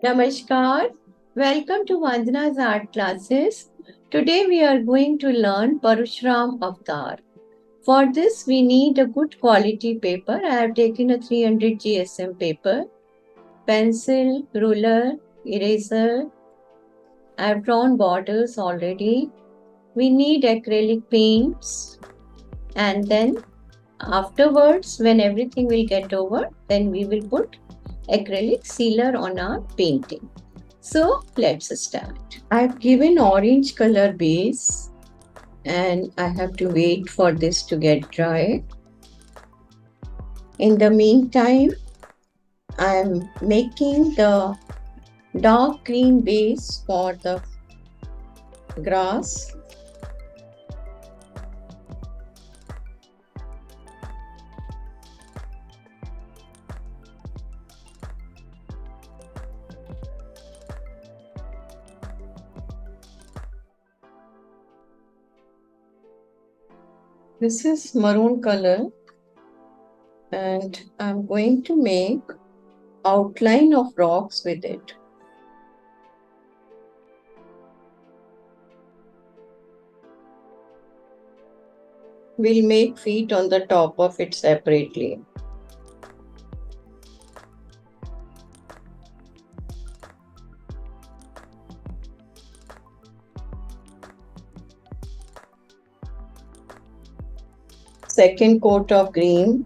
Namaskar. Welcome to Vandana's art classes. Today we are going to learn Parshuram Avatar. For this we need a good quality paper. I have taken a 300 GSM paper, pencil, ruler, eraser. I have drawn borders already. We need acrylic paints, and then afterwards when everything will get over, then we will put acrylic sealer on our painting. So let's start. I've given orange color base and I have to wait for this to get dry. In the meantime, I'm making the dark green base for the grass. This is maroon color and I'm going to make outline of rocks with it. We'll make feet on the top of it separately. Second coat of green.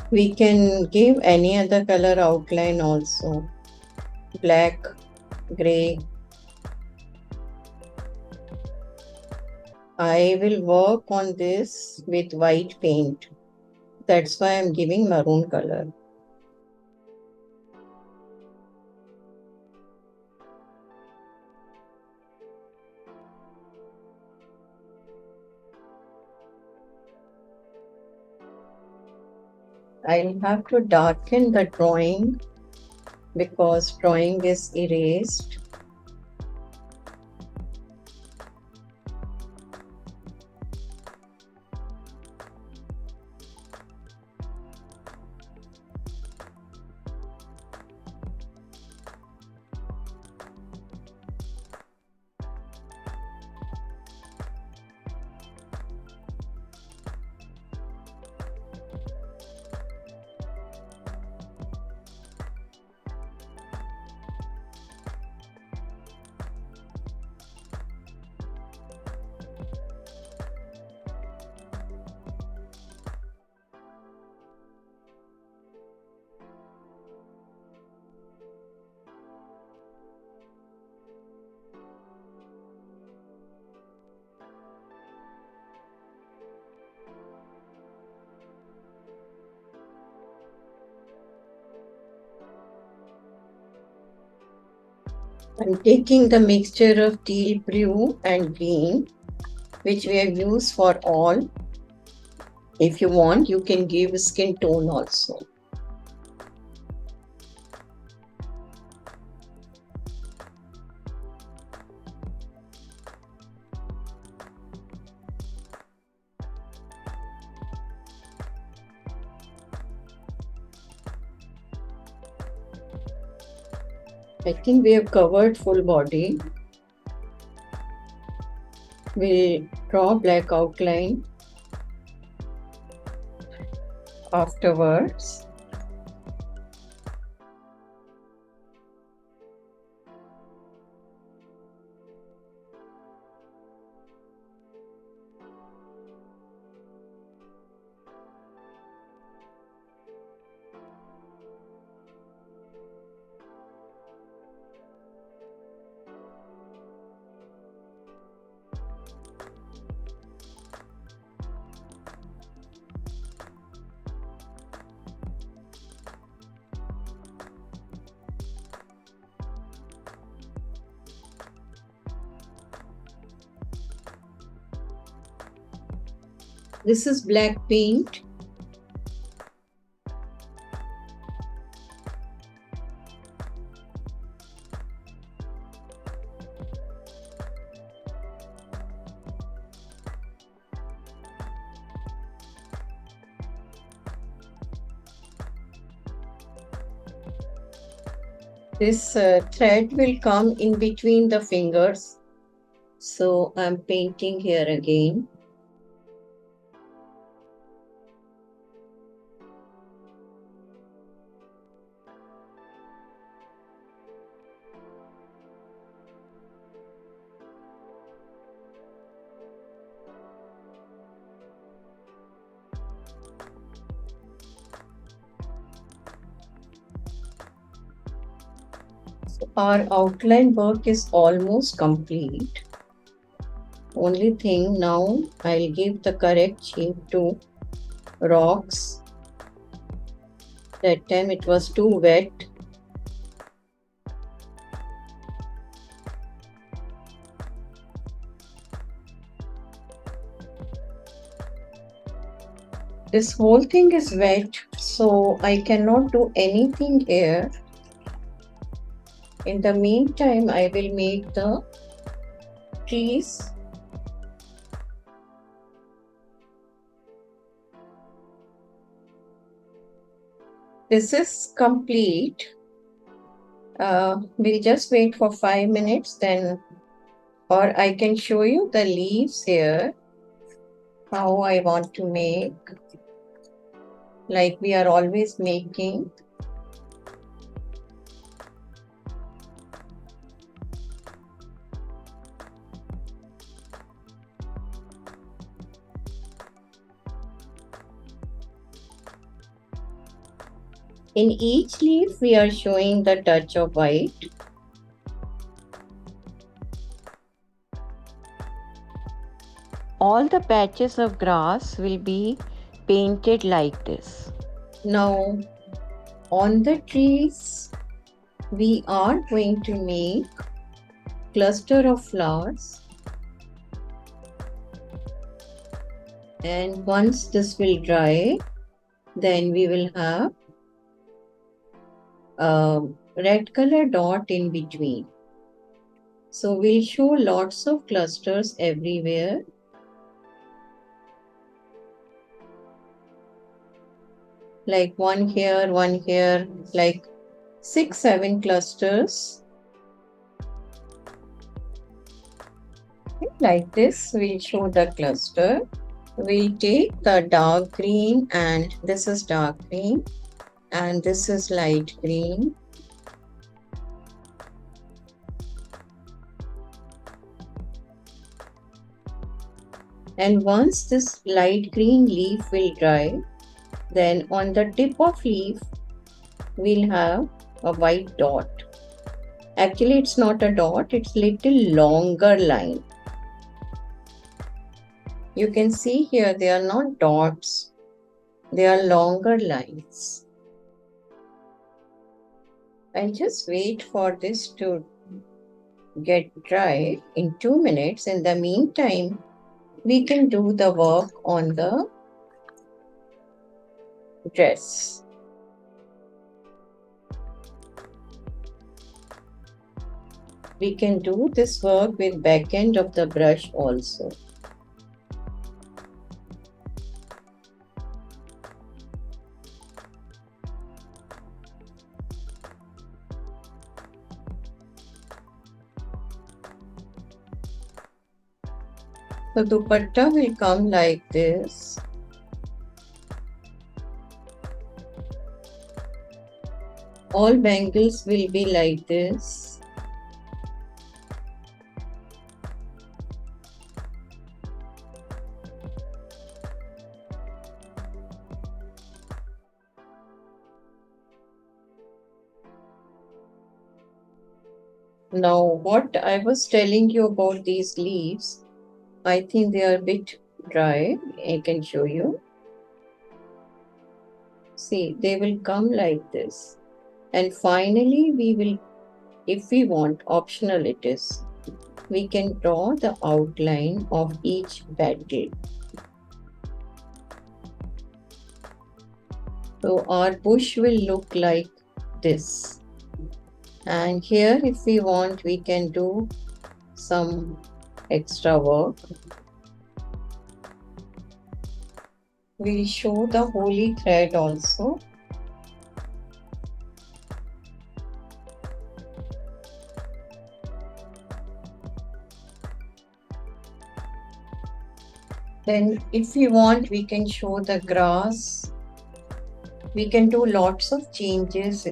We can give any other color outline also. Black, gray. I will work on this with white paint. That's why I'm giving maroon color. I'll have to darken the drawing because drawing is erased. I'm taking the mixture of teal blue and green, which we have used for all. If you want, you can give skin tone also. I think we have covered full body. We'll draw black outline afterwards. This is black paint. This thread will come in between the fingers. So I'm painting here again. Our outline work is almost complete. Only thing now I'll give the correct shape to rocks. That time it was too wet. This whole thing is wet, so I cannot do anything here. In the meantime, I will make the trees. This is complete. We'll just wait for 5 minutes then, or I can show you the leaves here, how I want to make, like we are always making. In each leaf, we are showing the touch of white. All the patches of grass will be painted like this. Now, on the trees, we are going to make cluster of flowers. And once this will dry, then we will have a red color dot in between. So we'll show lots of clusters everywhere. Like one here, like 6-7 clusters. Like this, we'll show the cluster. We'll take the dark green, and this is dark green, and this is light green. And once this light green leaf will dry, then on the tip of leaf, we'll have a white dot. Actually, it's not a dot, it's little longer line. You can see here, they are not dots, they are longer lines. I'll just wait for this to get dry in 2 minutes. In the meantime, we can do the work on the dress. We can do this work with back end of the brush also. The dupatta will come like this. All bangles will be like this. Now, what I was telling you about these leaves, I think they are a bit dry. I can show you. See, they will come like this. And finally, we will, if we want, optional it is, we can draw the outline of each petal. So our bush will look like this. And here, if we want, we can do some extra work. We'll show the holy thread also. Then if we want, we can show the grass. We can do lots of changes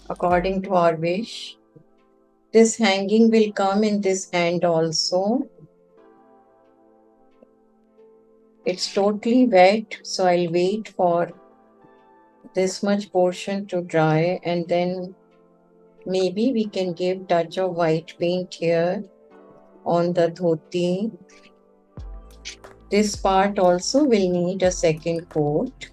according to our wish. This hanging will come in this hand also. It's totally wet, so I'll wait for this much portion to dry, and then maybe we can give touch of white paint here on the dhoti. This part also will need a second coat.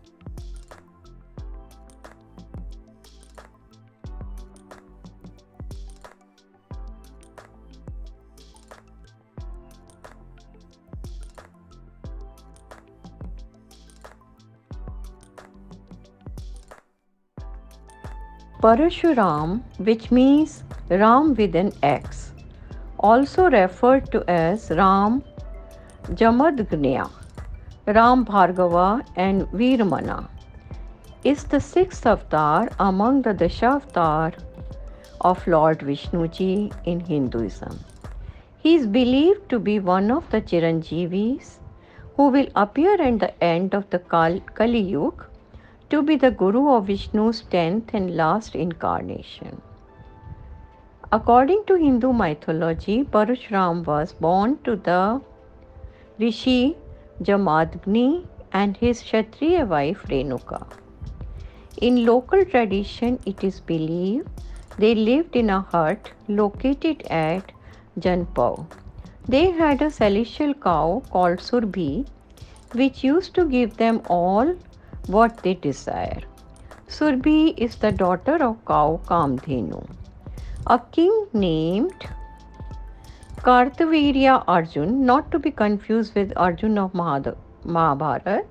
Parshuram, which means Ram with an X, also referred to as Ram Jamadagnya, Ram Bhargava, and Veeramana, is the sixth avatar among the Dashavatar of Lord Vishnuji in Hinduism. He is believed to be one of the Chiranjeevis who will appear at the end of the Kali Yuga to be the Guru of Vishnu's 10th and last incarnation. According to Hindu mythology, Parshuram was born to the Rishi Jamadagni and his Kshatriya wife Renuka. In local tradition, it is believed they lived in a hut located at Janpav. They had a celestial cow called Surbhi, which used to give them all what they desire. Surbhi is the daughter of cow Kamdhenu. A king named Kartavirya Arjun, not to be confused with Arjun of Mahabharata,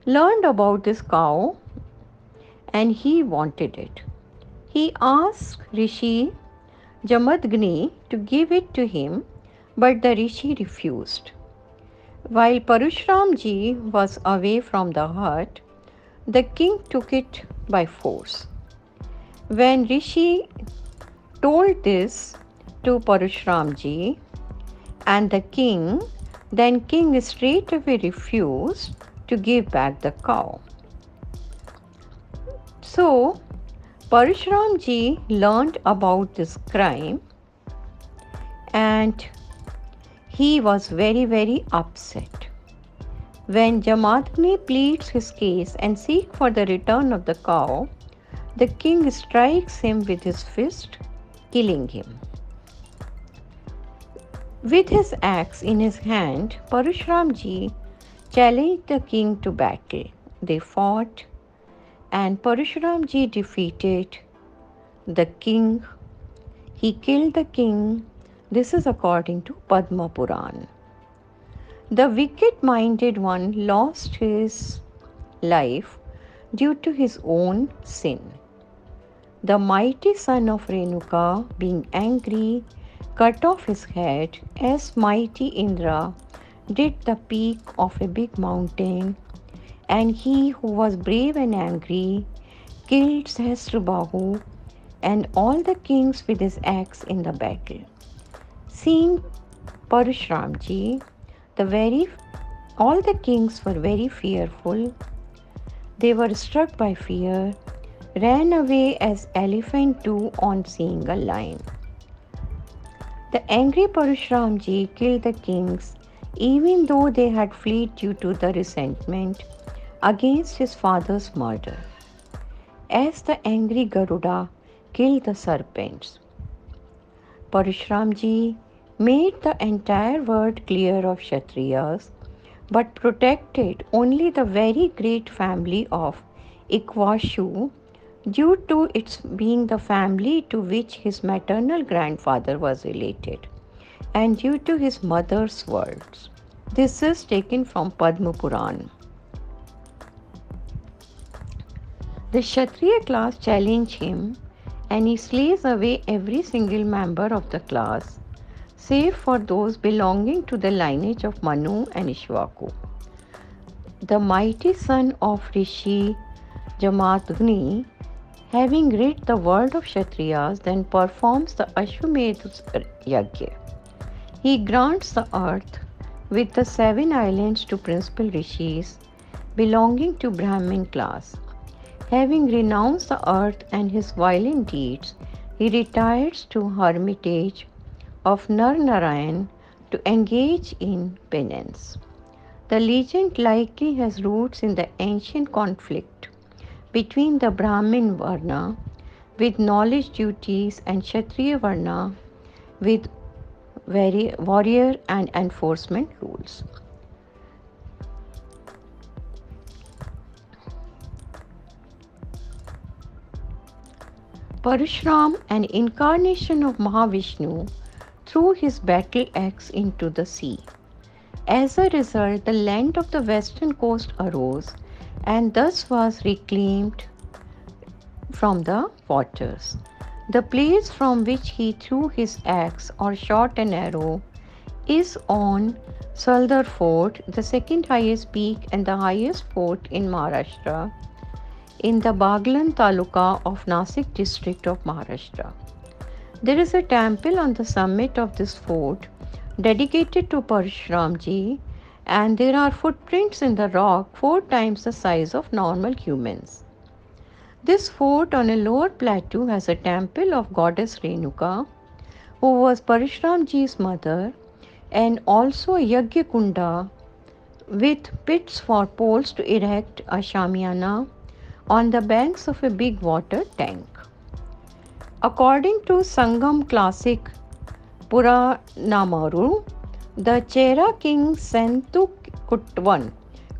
learned about this cow and he wanted it. He asked Rishi Jamadagni to give it to him, but the Rishi refused. While Parshuram was away from the hut, the king took it by force. When Rishi told this to Parshuram and the king, then king straightway refused to give back the cow. So Parshuram learned about this crime and he was very, very upset. When Jamadagni pleads his case and seeks for the return of the cow, the king strikes him with his fist, killing him. With his axe in his hand, Parshuram challenged the king to battle. They fought and Parshuram defeated the king. He killed the king. This is according to Padma Puran. The wicked-minded one lost his life due to his own sin. The mighty son of Renuka, being angry, cut off his head as mighty Indra did the peak of a big mountain, and he who was brave and angry killed Sahasrabahu and all the kings with his axe in the battle. Seeing Parshuram all the kings were very fearful. They were struck by fear, ran away as elephant do on seeing a lion. The angry Parshuram killed the kings even though they had fled due to the resentment against his father's murder. As the angry Garuda killed the serpents, Parshuram made the entire world clear of Kshatriyas, but protected only the very great family of Ikshvaku due to its being the family to which his maternal grandfather was related, and due to his mother's words. This is taken from Padma Puran. The Kshatriya class challenge him and he slays away every single member of the class, save for those belonging to the lineage of Manu and Ikshvaku. The mighty son of Rishi Jamadagni, having rid the world of Kshatriyas, then performs the Ashwamedh Yajna. He grants the earth with the 7 islands to principal rishis belonging to Brahmin class. Having renounced the earth and his violent deeds, he retires to hermitage of Nar Narayan to engage in penance. The legend likely has roots in the ancient conflict between the Brahmin Varna with knowledge duties and Kshatriya Varna with warrior and enforcement rules. Parshuram, an incarnation of Mahavishnu, threw his battle axe into the sea. As a result, the land of the western coast arose and thus was reclaimed from the waters. The place from which he threw his axe or shot an arrow is on Saldar Fort, the second highest peak and the highest fort in Maharashtra, in the Baglan Taluka of Nasik district of Maharashtra. There is a temple on the summit of this fort dedicated to Parshuramji, and there are footprints in the rock 4 times the size of normal humans. This fort on a lower plateau has a temple of goddess Renuka, who was Parshuramji's mother, and also a Yagya Kunda with pits for poles to erect a shamiana on the banks of a big water tank. According to Sangam classic Puranamaru, the Chera king Senthukutvan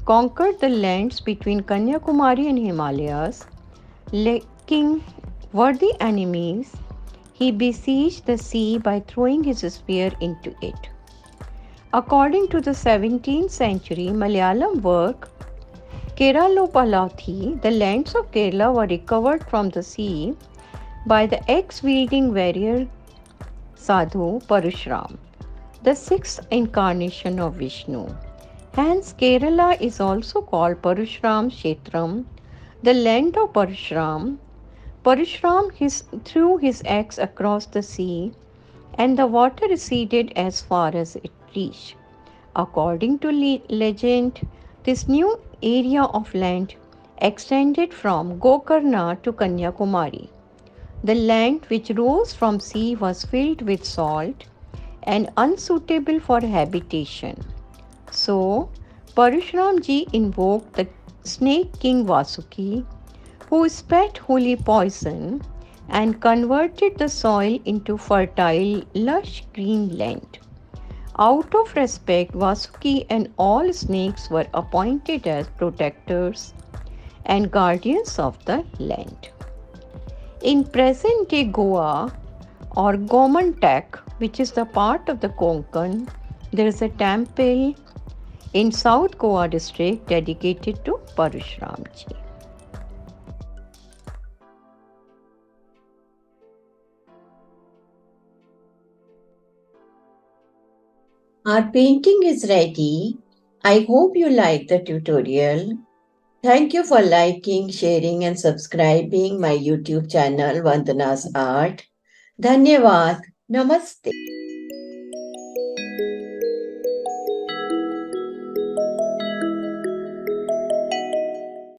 conquered the lands between Kanyakumari and Himalayas. Lacking worthy enemies, he besieged the sea by throwing his spear into it. According to the 17th century Malayalam work Keralopalathi, the lands of Kerala were recovered from the sea by the axe-wielding warrior Sadhu Parashuram, the sixth incarnation of Vishnu. Hence, Kerala is also called Parashuram Kshetram, the land of Parshuram. Parshuram threw his axe across the sea, and the water receded as far as it reached. According to legend, this new area of land extended from Gokarna to Kanyakumari. The land which rose from sea was filled with salt and unsuitable for habitation. So, Parshuramji invoked the snake king Vasuki, who spat holy poison and converted the soil into fertile, lush green land. Out of respect, Vasuki and all snakes were appointed as protectors and guardians of the land. In present day Goa or Gomantak, which is the part of the Konkan, there is a temple in South Goa district dedicated to Parshuramji. Our painting is ready. I hope you like the tutorial. Thank you for liking, sharing and subscribing my YouTube channel Vandana's Art. Dhanyavad. Namaste.